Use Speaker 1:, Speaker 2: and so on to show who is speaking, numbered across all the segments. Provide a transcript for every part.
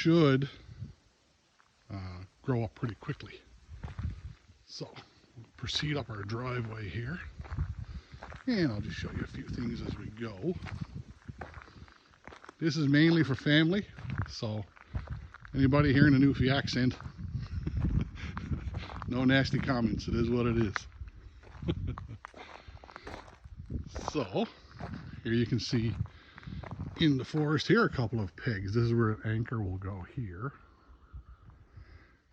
Speaker 1: should grow up pretty quickly. So we'll proceed up our driveway here, and I'll just show you a few things as we go. This is mainly for family, so anybody hearing a Newfie accent, no nasty comments. It is what it is. So here you can see in the forest here a couple of pegs. This is where an anchor will go here,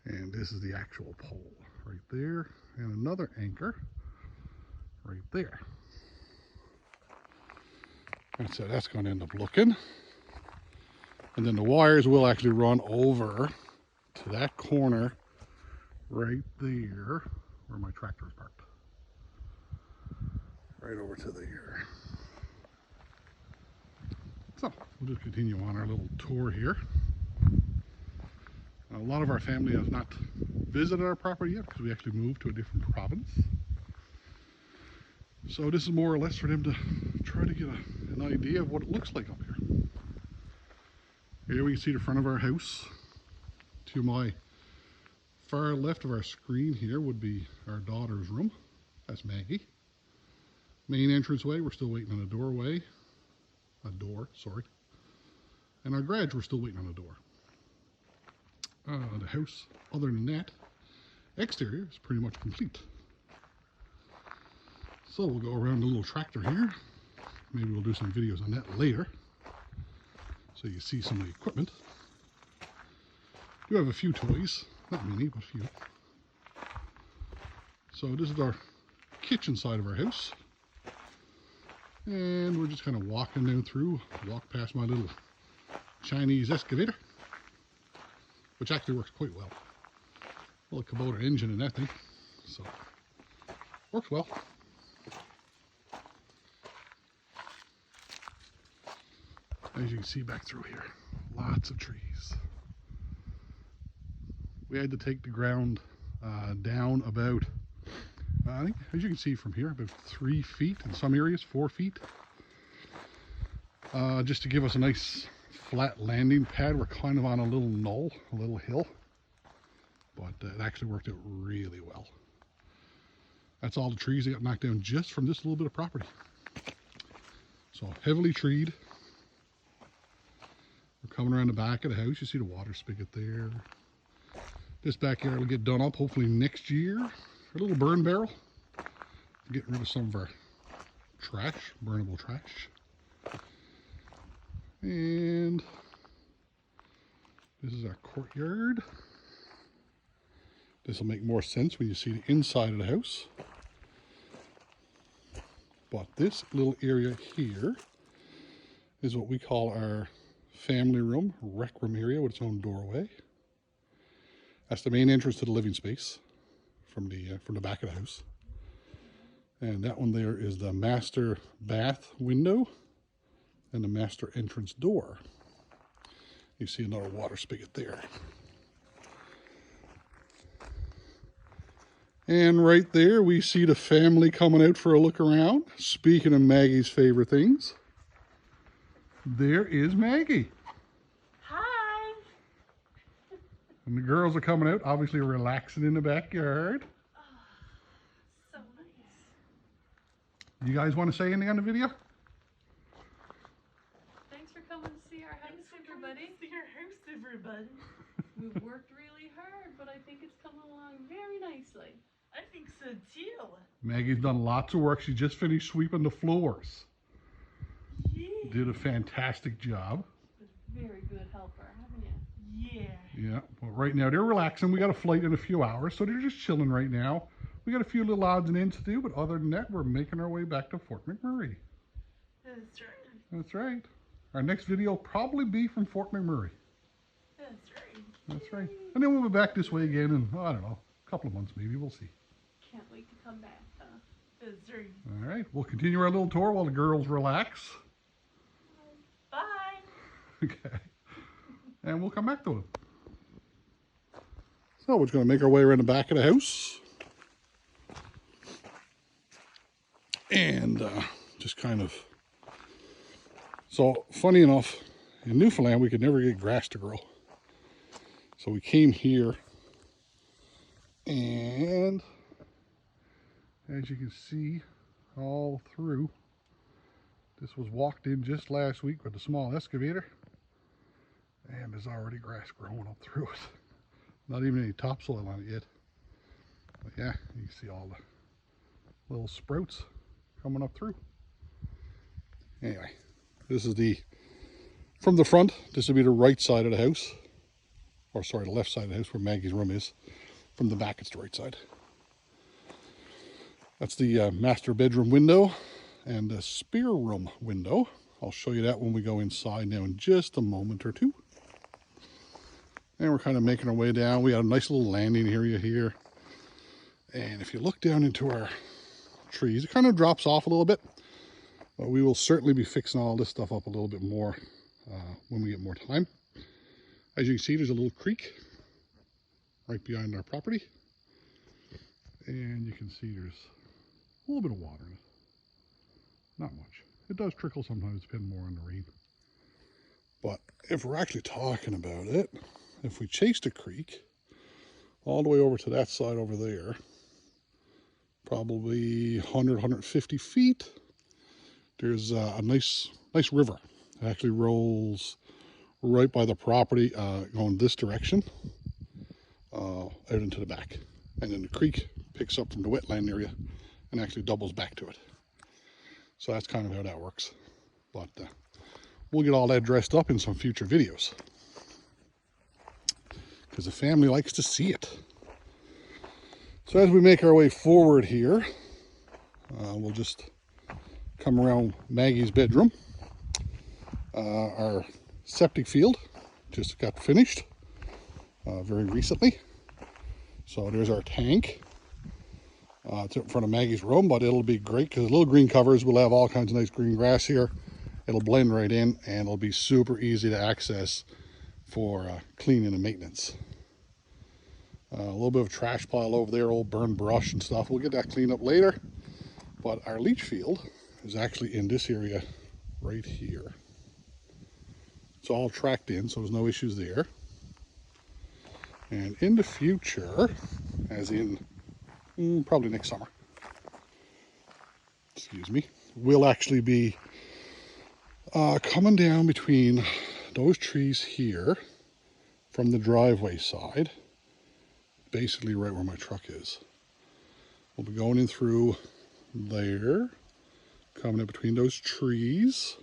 Speaker 1: and this is the actual pole right there, and another anchor right there. And so that's going to end up looking, and then the wires will actually run over to that corner right there where my tractor is parked. Right over to there. So we'll just continue on our little tour here. A lot of our family has not visited our property yet because we actually moved to a different province. So this is more or less for them to try to get an idea of what it looks like up here. Here we can see the front of our house. To my far left of our screen here would be our daughter's room. That's Maggie. Main entranceway, we're still waiting on a doorway. A door, sorry. And our garage, we're still waiting on a door. The house, other than that, exterior is pretty much complete. So we'll go around the little tractor here. Maybe we'll do some videos on that later, so you see some of the equipment. We have a few toys, not many, but a few. So this is our kitchen side of our house. And we're just kind of walking down through, walk past my little Chinese excavator, which actually works quite well. A little Kubota engine in that thing, so works well. As you can see back through here, lots of trees. We had to take the ground down about, I think, as you can see from here, about 3 feet, in some areas 4 feet, just to give us a nice flat landing pad. We're kind of on a little knoll, a little hill, but it actually worked out really well. That's all the trees that got knocked down just from this little bit of property. So heavily treed. We're coming around the back of the house. You see the water spigot there. This backyard will get done up hopefully next year. A little burn barrel. Getting rid of some of our trash, burnable trash. And this is our courtyard. This will make more sense when you see the inside of the house. But this little area here is what we call our family room, rec room area with its own doorway. That's the main entrance to the living space from the back of the house. And that one there is the master bath window and the master entrance door. You see another water spigot there. And right there we see the family coming out for a look around. Speaking of Maggie's favorite things, there is Maggie.
Speaker 2: Hi.
Speaker 1: And the girls are coming out, obviously relaxing in the backyard.
Speaker 2: Oh, so nice.
Speaker 1: You guys want to say anything on the video?
Speaker 2: Thanks for coming to see our house, everybody.
Speaker 3: See our house, everybody.
Speaker 2: We've worked really hard, but I think it's coming along very nicely.
Speaker 3: I think so too.
Speaker 1: Maggie's done lots of work. She just finished sweeping the floors.
Speaker 3: Yeah.
Speaker 1: Did a fantastic job.
Speaker 2: Very good helper, haven't you?
Speaker 3: Yeah.
Speaker 1: Yeah, well, right now they're relaxing. We got a flight in a few hours, so they're just chilling right now. We got a few little odds and ends to do, but other than that, we're making our way back to Fort McMurray.
Speaker 3: That's right.
Speaker 1: That's right. Our next video will probably be from Fort McMurray.
Speaker 3: That's right.
Speaker 1: That's right. And then we'll be back this way again in, I don't know, a couple of months maybe. We'll see.
Speaker 2: Can't wait to come back, huh?
Speaker 3: That's right.
Speaker 1: All right. We'll continue our little tour while the girls relax.
Speaker 3: Bye.
Speaker 1: Okay. And we'll come back to it. So we're just going to make our way around the back of the house. And just kind of... So, funny enough, in Newfoundland, we could never get grass to grow. So we came here, and as you can see all through, this was walked in just last week with a small excavator, and there's already grass growing up through it. Not even any topsoil on it yet. But yeah, you can see all the little sprouts coming up through. Anyway, this is from the front, this would be the right side of the house. Or sorry, the left side of the house where Maggie's room is. From the back, it's the right side. That's the master bedroom window and the spare room window. I'll show you that when we go inside now in just a moment or two. And we're kind of making our way down. We got a nice little landing area here. And if you look down into our trees, it kind of drops off a little bit. But we will certainly be fixing all this stuff up a little bit more when we get more time. As you can see, there's a little creek right behind our property. And you can see there's a little bit of water in it. Not much. It does trickle sometimes, depending more on the rain. But if we're actually talking about it, if we chase the creek all the way over to that side over there, probably 100, 150 feet, there's a nice river. It actually rolls right by the property, going this direction, out into the back. And then the creek picks up from the wetland area and actually doubles back to it. So that's kind of how that works. But we'll get all that dressed up in some future videos, because the family likes to see it. So as we make our way forward here, we'll just come around Maggie's bedroom. Our septic field just got finished very recently. So there's our tank. It's in front of Maggie's room, but it'll be great because the little green covers will have all kinds of nice green grass here. It'll blend right in, and it'll be super easy to access for cleaning and maintenance. A little bit of a trash pile over there, old burned brush and stuff. We'll get that cleaned up later. But our leach field is actually in this area right here. It's all tracked in, so there's no issues there. And in the future, as in probably next summer, excuse me, we'll actually be coming down between those trees here from the driveway side, basically right where my truck is. We'll be going in through there, coming in between those trees,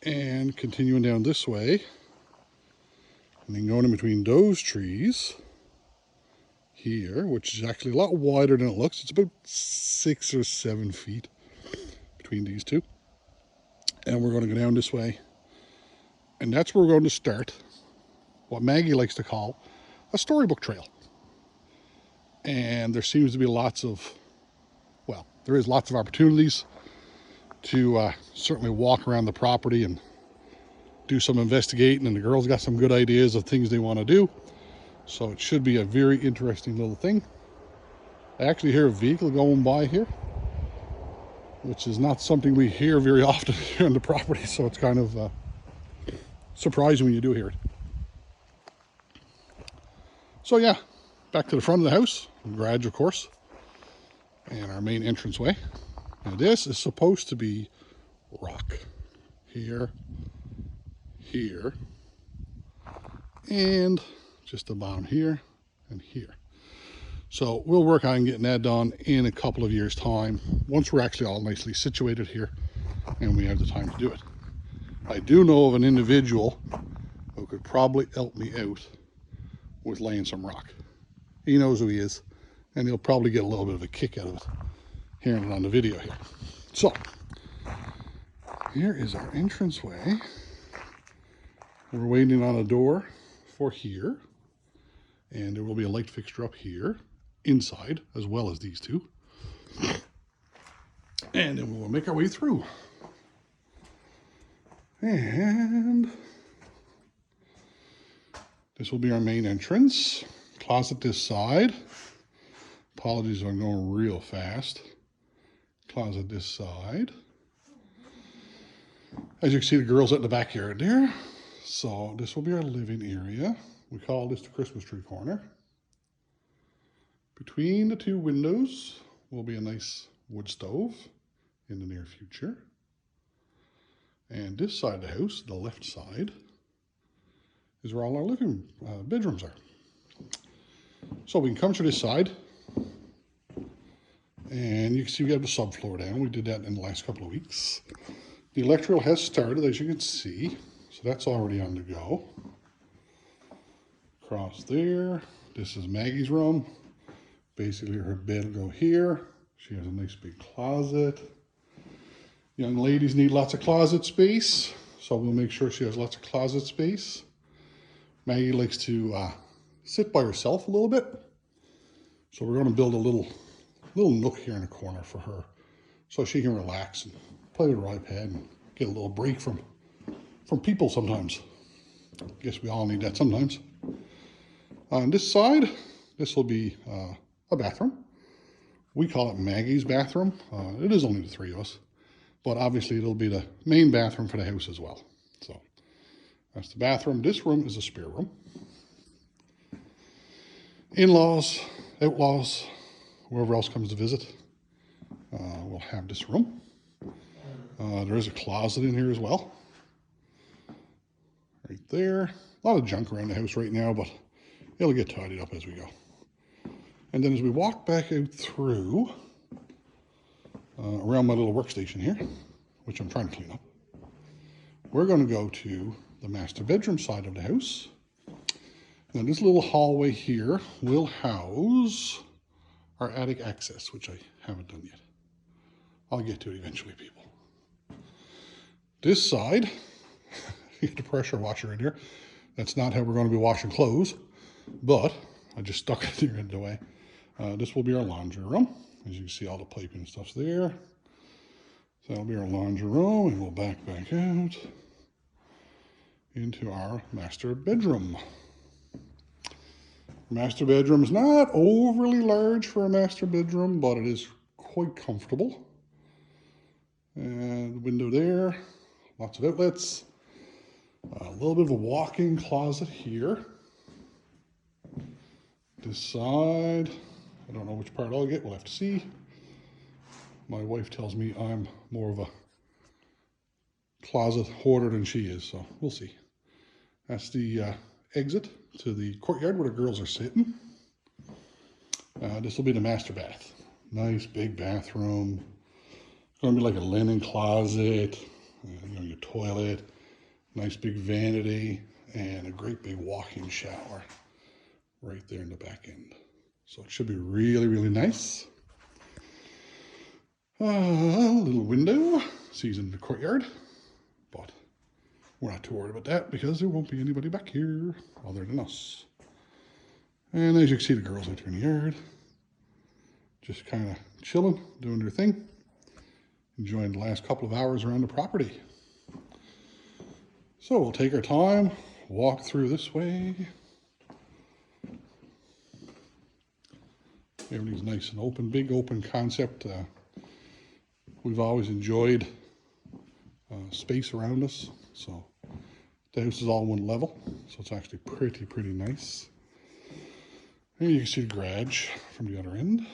Speaker 1: and continuing down this way, and then going in between those trees here, which is actually a lot wider than it looks. It's about 6 or 7 feet between these two. And we're going to go down this way. And that's where we're going to start what Maggie likes to call a storybook trail. And there seems to be lots of, well, there is lots of opportunities to certainly walk around the property and do some investigating. And the girls got some good ideas of things they want to do. So it should be a very interesting little thing. I actually hear a vehicle going by here, which is not something we hear very often here on the property. So it's kind of surprising when you do hear it. So yeah, back to the front of the house, garage of course, and our main entranceway. Now this is supposed to be rock. Here, here, and just about here and here. So we'll work on getting that done in a couple of years' time, once we're actually all nicely situated here and we have the time to do it. I do know of an individual who could probably help me out with laying some rock. He knows who he is, and he'll probably get a little bit of a kick out of it, hearing it on the video here. So, here is our entranceway. We're waiting on a door for here, and there will be a light fixture up here, inside, as well as these two. And then we'll make our way through. And this will be our main entrance. Closet this side. Apologies, I'm going real fast. Closet this side. As you can see, the girls out in the backyard there. So this will be our living area. We call this the Christmas tree corner. Between the two windows will be a nice wood stove in the near future. And this side of the house, the left side, is where all our living bedrooms are. So we can come to this side, and you can see we have the subfloor down. We did that in the last couple of weeks. The electrical has started, as you can see, so that's already on the go. Across there, this is Maggie's room. Basically, her bed will go here. She has a nice big closet. Young ladies need lots of closet space, so we'll make sure she has lots of closet space. Maggie likes to sit by herself a little bit, so we're going to build a little nook here in the corner for her, so she can relax and play with her iPad and get a little break from people sometimes. I guess we all need that sometimes. On this side, this will be a bathroom. We call it Maggie's bathroom. It is only the three of us, but obviously it'll be the main bathroom for the house as well. So that's the bathroom. This room is a spare room. In-laws, outlaws, whoever else comes to visit, will have this room. There is a closet in here as well. Right there. A lot of junk around the house right now, but it'll get tidied up as we go. And then as we walk back out through, around my little workstation here, which I'm trying to clean up, we're going to go to the master bedroom side of the house. Now this little hallway here will house our attic access, which I haven't done yet. I'll get to it eventually, people. This side, you get the pressure washer in here. That's not how we're going to be washing clothes, but I just stuck it there in the way. This will be our laundry room. As you can see, all the piping and stuff's there. So that'll be our laundry room, and we'll back out into our master bedroom. Master bedroom is not overly large for a master bedroom, but it is quite comfortable. And the window there, lots of outlets. A little bit of a walk-in closet here. This side, I don't know which part I'll get, we'll have to see. My wife tells me I'm more of a closet hoarder than she is, so we'll see. That's the exit to the courtyard where the girls are sitting. This will be the master bath. Nice big bathroom. It's going to be like a linen closet, your toilet, nice big vanity, and a great big walk-in shower right there in the back end. So it should be really, really nice. A little window sees into the courtyard, but we're not too worried about that because there won't be anybody back here other than us. And as you can see, the girls out there in the yard, just kind of chilling, doing their thing, enjoying the last couple of hours around the property. So we'll take our time, walk through this way. Everything's nice and open, big open concept. We've always enjoyed space around us, so the house is all one level, so it's actually pretty nice. And you can see the garage from the other end.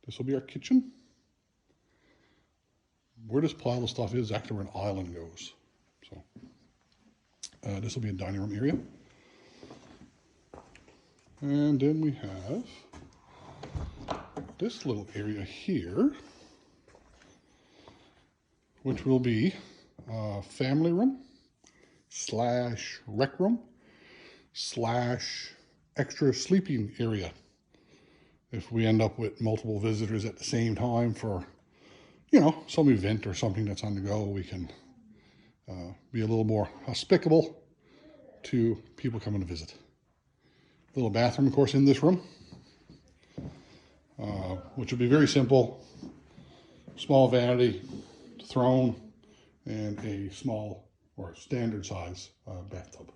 Speaker 1: This will be our kitchen. Where this pile of stuff is actually where an island goes. So this will be a dining room area. And then we have this little area here, which will be a family room slash rec room slash extra sleeping area. If we end up with multiple visitors at the same time for, some event or something that's on the go, we can be a little more hospitable to people coming to visit. Little bathroom, of course, in this room, which will be very simple. Small vanity, throne, and a small or standard size bathtub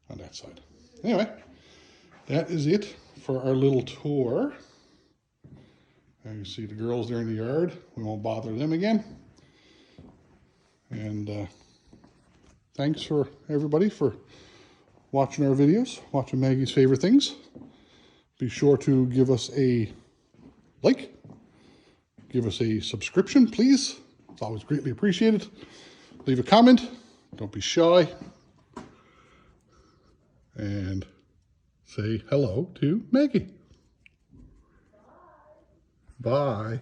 Speaker 1: on that side. Anyway, that is it for our little tour. And you see the girls there in the yard. We won't bother them again. And thanks for everybody for watching our videos, watching Maggie's favorite things. Be sure to give us a like, give us a subscription, please. It's always greatly appreciated. Leave a comment. Don't be shy. And say hello to Maggie. Bye.